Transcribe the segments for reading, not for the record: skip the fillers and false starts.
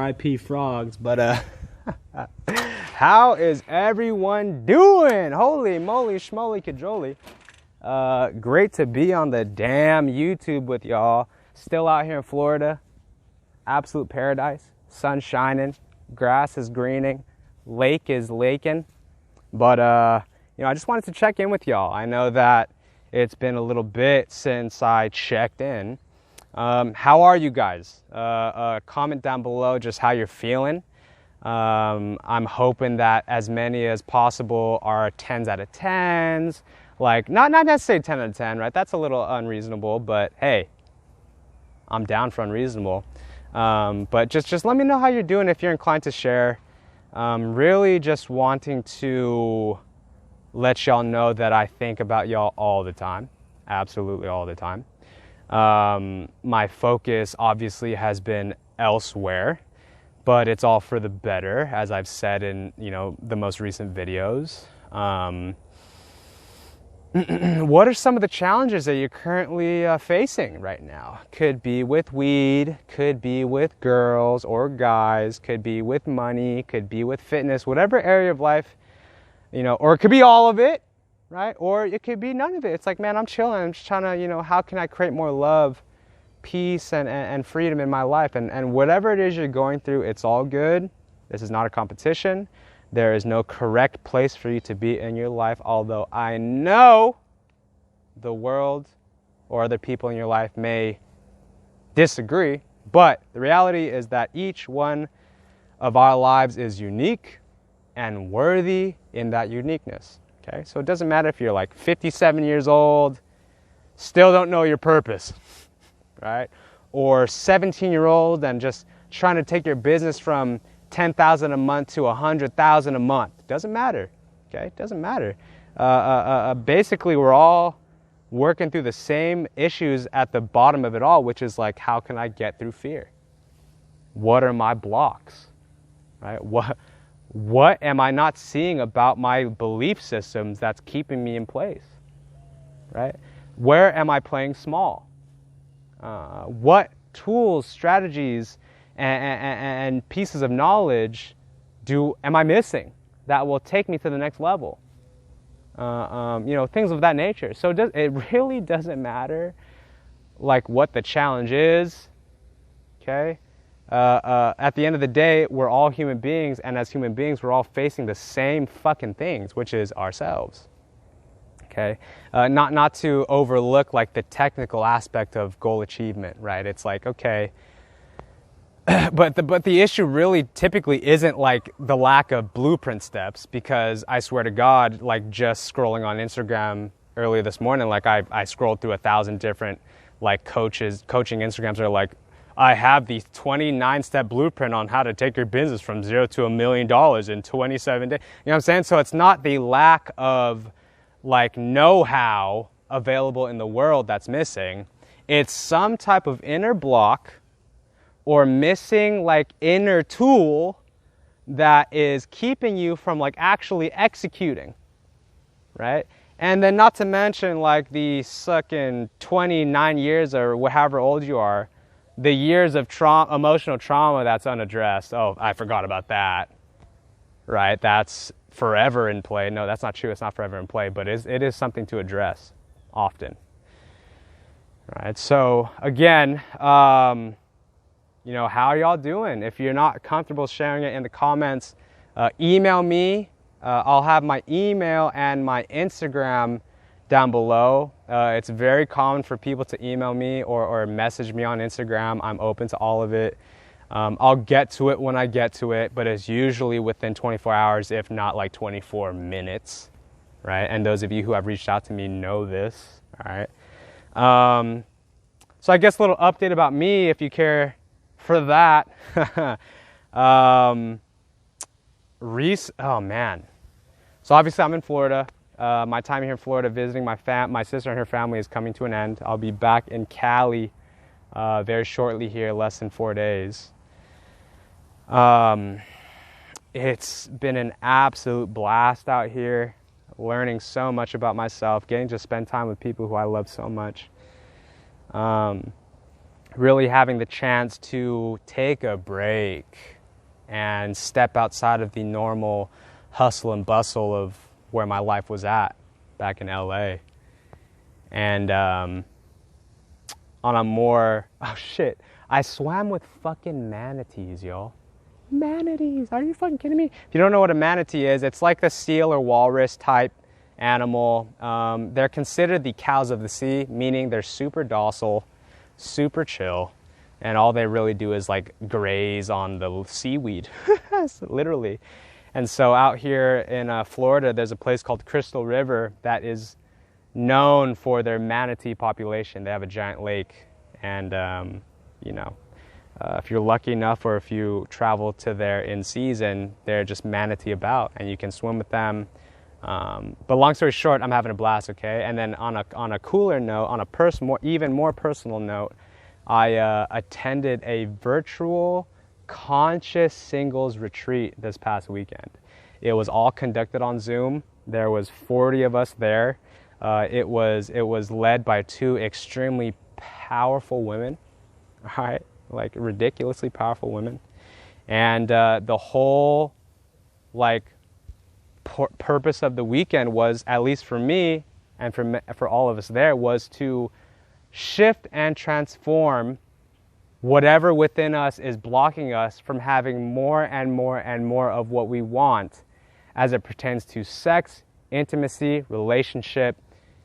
RIP frogs. But how is everyone doing? Holy moly, schmoly, cajoli. Great to be on the damn YouTube with y'all. Still out here in Florida. Absolute paradise. Sun shining. Grass is greening. Lake is laking. But, you know, I just wanted to check in with y'all. I know that it's been a little bit since I checked in. How are you guys? Comment down below just how you're feeling. I'm hoping that as many as possible are 10s out of 10s. Like, not necessarily 10 out of 10, right? That's a little unreasonable, but hey, I'm down for unreasonable. But just let me know how you're doing if you're inclined to share. Really just wanting to let y'all know that I think about y'all all the time. Absolutely all the time. My focus obviously has been elsewhere, but it's all for the better, as I've said in, you know, the most recent videos. What are some of the challenges that you're currently facing right now? Could be with weed, could be with girls or guys, could be with money, could be with fitness, whatever area of life, you know, or it could be all of it, right? Or it could be none of it. It's like, man, I'm chilling. I'm just trying to, you know, how can I create more love, peace, and freedom in my life? And whatever it is you're going through, it's all good. This is not a competition. There is no correct place for you to be in your life, although I know the world or other people in your life may disagree, but the reality is that each one of our lives is unique and worthy in that uniqueness, okay? So it doesn't matter if you're like 57 years old, still don't know your purpose, right? Or 17-year-old and just trying to take your business from 10,000 a month to 100,000 a month. Doesn't matter, okay? Doesn't matter. Basically, we're all working through the same issues at the bottom of it all, which is like, how can I get through fear? What are my blocks, right? What am I not seeing about my belief systems that's keeping me in place, right? Where am I playing small? What tools, strategies, and pieces of knowledge am I missing that will take me to the next level? You know, things of that nature. So it really doesn't matter like what the challenge is, okay? At the end of the day, we're all human beings, and as human beings, we're all facing the same fucking things, which is ourselves, okay? Not to overlook like the technical aspect of goal achievement, right? It's like, okay, but the issue really typically isn't like the lack of blueprint steps, because I swear to God, like just scrolling on Instagram earlier this morning, like I scrolled through 1,000 different like coaching Instagrams that are like, I have the 29-step blueprint on how to take your business from 0 to $1 million in 27 days. You know what I'm saying? So it's not the lack of like know-how available in the world that's missing. It's some type of inner block or missing like inner tool that is keeping you from like actually executing, right? And then not to mention like the sucking 29 years or however old you are, the years of emotional trauma that's unaddressed. Oh, I forgot about that, right? That's forever in play. No, that's not true. It's not forever in play, but it is something to address often, right? So again, you know, how are y'all doing? If you're not comfortable sharing it in the comments, email me. I'll have my email and my Instagram down below. It's very common for people to email me or message me on Instagram. I'm open to all of it. I'll get to it when I get to it, but it's usually within 24 hours, if not like 24 minutes, right? And those of you who have reached out to me know this, all right? So I guess a little update about me, if you care for that. Oh man. So obviously I'm in Florida. My time here in Florida visiting my sister and her family is coming to an end. I'll be back in Cali very shortly here, less than 4 days. It's been an absolute blast out here, learning so much about myself, getting to spend time with people who I love so much. really having the chance to take a break and step outside of the normal hustle and bustle of where my life was at back in LA. And on a more, oh shit, I swam with fucking manatees, y'all. Manatees, are you fucking kidding me? If you don't know what a manatee is, it's like the seal or walrus type animal. They're considered the cows of the sea, meaning they're super docile, super chill, and all they really do is like graze on the seaweed, literally. And so out here in Florida, there's a place called Crystal River that is known for their manatee population. They have a giant lake, and if you're lucky enough, or if you travel to there in season, they're just manatee about, and you can swim with them. But long story short, I'm having a blast, okay? And then on a cooler note, on a even more personal note, I attended a virtual conscious singles retreat this past weekend. It was all conducted on Zoom. There was 40 of us there. It was led by two extremely powerful women, all right? Like ridiculously powerful women. And the whole purpose of the weekend was, at least for me and for all of us there, was to shift and transform whatever within us is blocking us from having more and more and more of what we want as it pertains to sex, intimacy, relationship,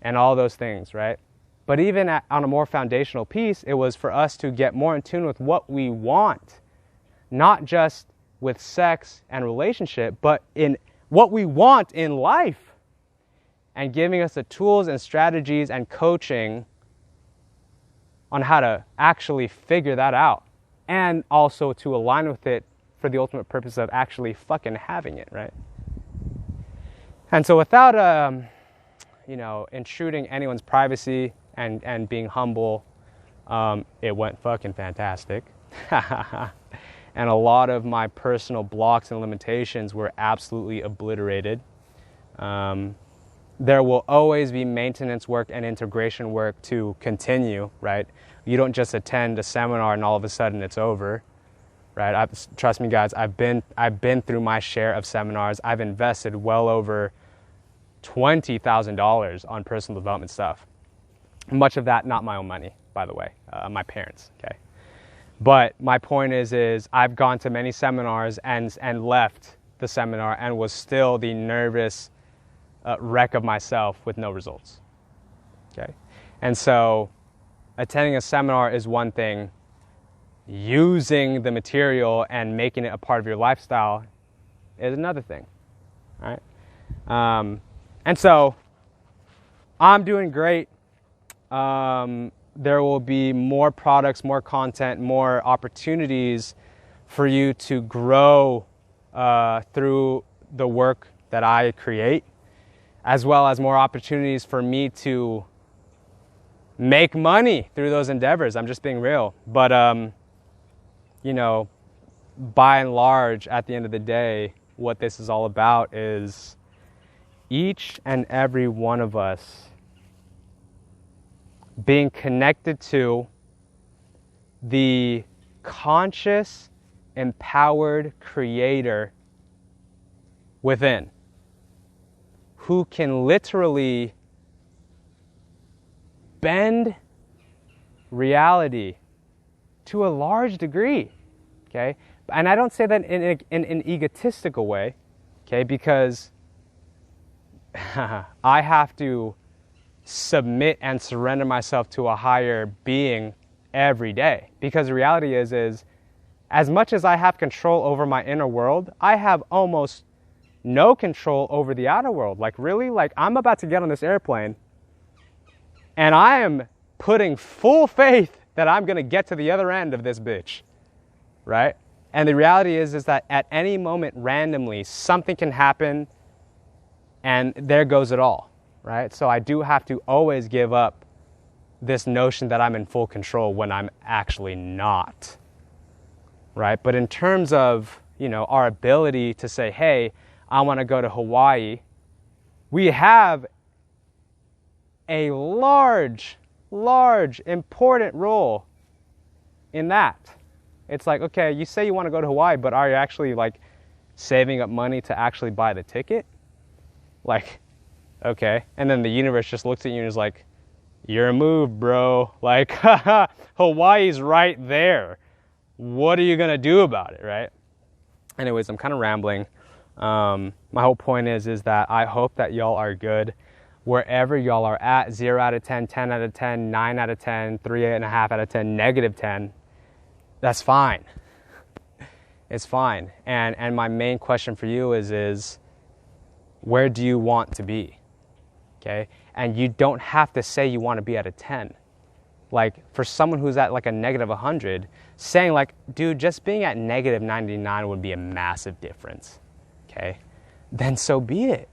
and all those things, right? But even on a more foundational piece, it was for us to get more in tune with what we want, not just with sex and relationship, but in what we want in life, and giving us the tools and strategies and coaching on how to actually figure that out, and also to align with it for the ultimate purpose of actually fucking having it, right? And so without intruding anyone's privacy and being humble, it went fucking fantastic. And a lot of my personal blocks and limitations were absolutely obliterated. There will always be maintenance work and integration work to continue, right? You don't just attend a seminar and all of a sudden it's over, right? Trust me, guys, I've been through my share of seminars. I've invested well over $20,000 on personal development stuff. Much of that not my own money, by the way, my parents, okay? But my point is I've gone to many seminars and left the seminar and was still the nervous wreck of myself with no results, okay? And so attending a seminar is one thing. Using the material and making it a part of your lifestyle is another thing, all right? And so I'm doing great. There will be more products, more content, more opportunities for you to grow through the work that I create, as well as more opportunities for me to make money through those endeavors. I'm just being real. But, by and large, at the end of the day, what this is all about is each and every one of us being connected to the conscious, empowered creator within, who can literally bend reality to a large degree, okay? And I don't say that in an egotistical way, okay, because I have to submit and surrender myself to a higher being every day. Because the reality is as much as I have control over my inner world, I have almost no control over the outer world. Like, really? Like, I'm about to get on this airplane and I am putting full faith that I'm going to get to the other end of this bitch, right? And the reality is that at any moment, randomly, something can happen and there goes it all, right? So I do have to always give up this notion that I'm in full control when I'm actually not, right? But in terms of, our ability to say, hey, I want to go to Hawaii, we have a large, important role in that. It's like, okay, you say you want to go to Hawaii, but are you actually like saving up money to actually buy the ticket? Like, okay. And then the universe just looks at you and is like, you're a move, bro. Like, haha, Hawaii's right there. What are you going to do about it, right? Anyways, I'm kind of rambling. My whole point is that I hope that y'all are good wherever y'all are at. 0 out of 10, 10 out of 10, 9 out of 10, 3.5 out of 10, negative 10. That's fine. It's fine. And my main question for you is where do you want to be? Okay? And you don't have to say you want to be at a 10. Like, for someone who's at like a negative 100, saying like, dude, just being at negative 99 would be a massive difference. Okay? Then so be it.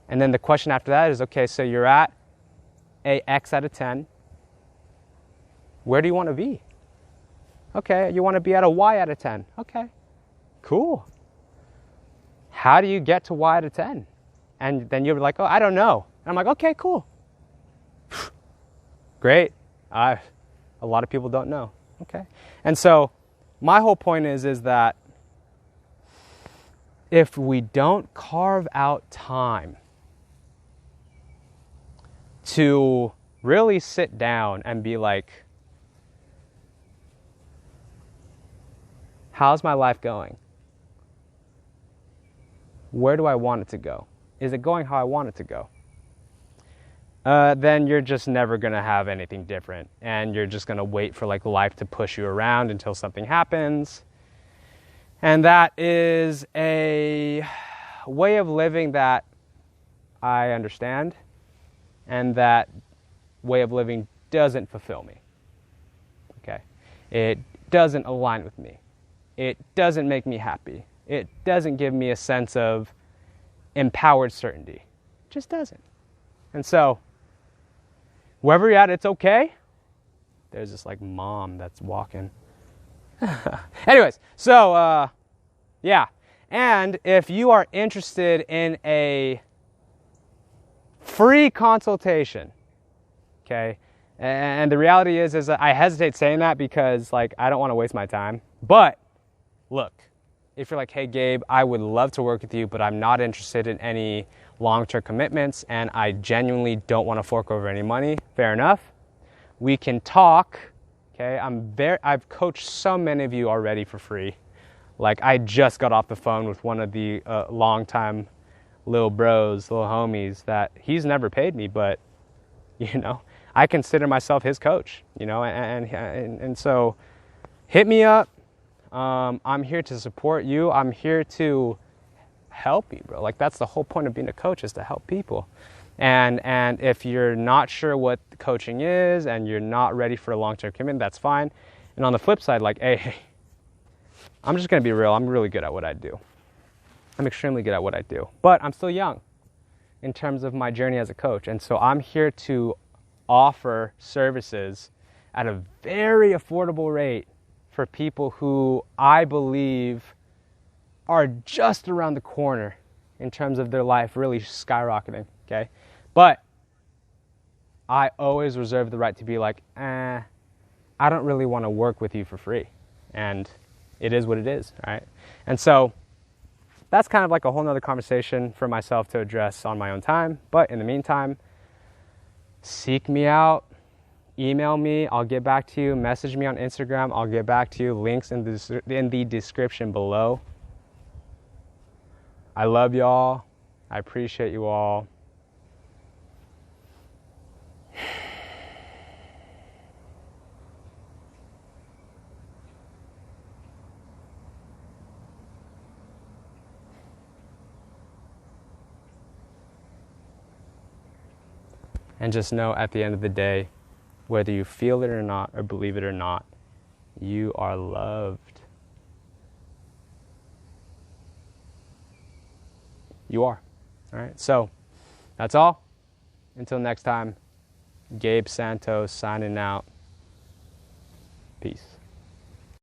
And then the question after that is, okay, so you're at a X out of 10. Where do you want to be? Okay, you want to be at a Y out of 10. Okay, cool. How do you get to Y out of 10? And then you're like, oh, I don't know. And I'm like, okay, cool. Great. A lot of people don't know. Okay. And so my whole point is that if we don't carve out time to really sit down and be like, how's my life going? Where do I want it to go? Is it going how I want it to go? Then you're just never going to have anything different. And you're just going to wait for like life to push you around until something happens. And that is a way of living that I understand. And that way of living doesn't fulfill me. Okay? It doesn't align with me. It doesn't make me happy. It doesn't give me a sense of empowered certainty. It just doesn't. And so, wherever you're at, it's okay. There's this like mom that's walking. Anyways, so yeah. And if you are interested in a free consultation, okay, and the reality is that I hesitate saying that because like I don't want to waste my time. But look, if you're like, hey Gabe, I would love to work with you, but I'm not interested in any long-term commitments and I genuinely don't want to fork over any money, fair enough. We can talk, okay? I've coached so many of you already for free. Like I just got off the phone with one of the long-time little bros, little homies that he's never paid me, but you know, I consider myself his coach, you know, and so hit me up. I'm here to support you. I'm here to help you, bro. Like that's the whole point of being a coach, is to help people. And if you're not sure what coaching is and you're not ready for a long-term commitment, that's fine. And on the flip side, like, hey, I'm just going to be real. I'm really good at what I do. I'm extremely good at what I do, but I'm still young in terms of my journey as a coach. And so I'm here to offer services at a very affordable rate for people who I believe are just around the corner in terms of their life really skyrocketing, okay? But I always reserve the right to be like, I don't really want to work with you for free. And it is what it is, right? And so that's kind of like a whole nother conversation for myself to address on my own time. But in the meantime, seek me out. Email me, I'll get back to you. Message me on Instagram, I'll get back to you. Links in the description below. I love y'all. I appreciate you all. And just know at the end of the day, whether you feel it or not, or believe it or not, you are loved. You are. All right. So that's all. Until next time, Gabe Santos signing out. Peace.